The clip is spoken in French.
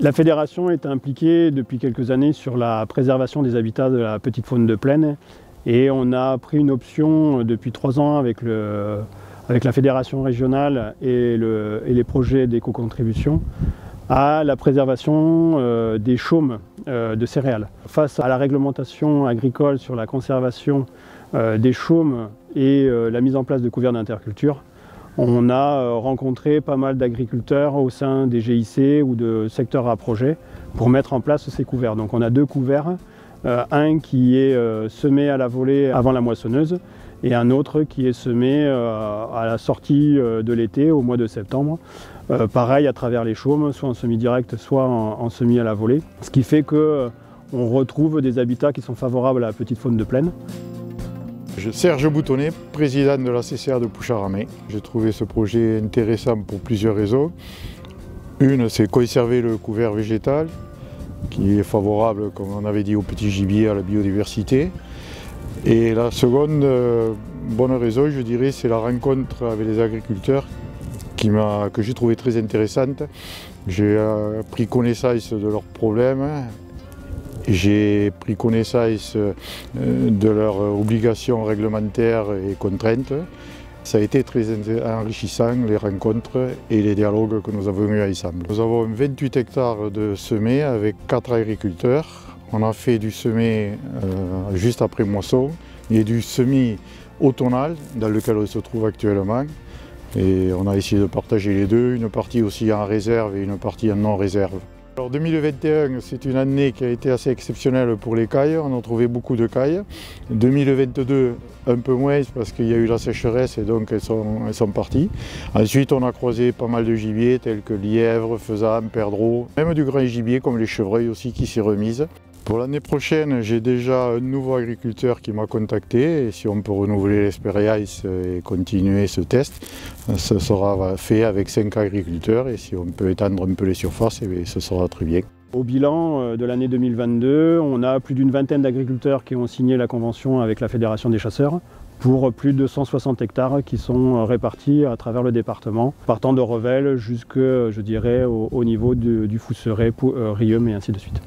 La fédération est impliquée depuis quelques années sur la préservation des habitats de la petite faune de plaine et on a pris une option depuis 3 ans avec la fédération régionale et les projets d'éco-contribution à la préservation des chaumes de céréales. Face à la réglementation agricole sur la conservation des chaumes et la mise en place de couverts d'interculture, on a rencontré pas mal d'agriculteurs au sein des GIC ou de secteurs à projet pour mettre en place ces couverts. Donc on a 2 couverts, un qui est semé à la volée avant la moissonneuse et un autre qui est semé à la sortie de l'été, au mois de septembre. Pareil à travers les chaumes, soit en semi-direct, soit en semi à la volée. Ce qui fait qu'on retrouve des habitats qui sont favorables à la petite faune de plaine. Serge Boutonnet, président de la CCA de Poucharamé. J'ai trouvé ce projet intéressant pour plusieurs raisons. Une, c'est conserver le couvert végétal, qui est favorable, comme on avait dit, au petit gibier, à la biodiversité. Et la seconde bonne raison, je dirais, c'est la rencontre avec les agriculteurs que j'ai trouvé très intéressante. J'ai pris connaissance de leurs problèmes. J'ai pris connaissance de leurs obligations réglementaires et contraintes. Ça a été très enrichissant, les rencontres et les dialogues que nous avons eus ensemble. Nous avons 28 hectares de semés avec 4 agriculteurs. On a fait du semé juste après moisson et du semis automnal dans lequel on se trouve actuellement. Et on a essayé de partager les deux, une partie aussi en réserve et une partie en non-réserve. Alors 2021, c'est une année qui a été assez exceptionnelle pour les cailles, on a trouvé beaucoup de cailles. 2022, un peu moins parce qu'il y a eu la sécheresse et donc elles sont parties. Ensuite, on a croisé pas mal de gibier tels que lièvres, faisans, perdreaux, même du grand gibier comme les chevreuils aussi qui s'y remisent. Pour l'année prochaine, j'ai déjà un nouveau agriculteur qui m'a contacté et si on peut renouveler l'expérience et continuer ce test, ce sera fait avec 5 agriculteurs et si on peut étendre un peu les surfaces, ce sera très bien. Au bilan de l'année 2022, on a plus d'une vingtaine d'agriculteurs qui ont signé la convention avec la Fédération des chasseurs pour plus de 160 hectares qui sont répartis à travers le département, partant de Revel jusque, je dirais, au niveau du Fousseret, Rieux et ainsi de suite.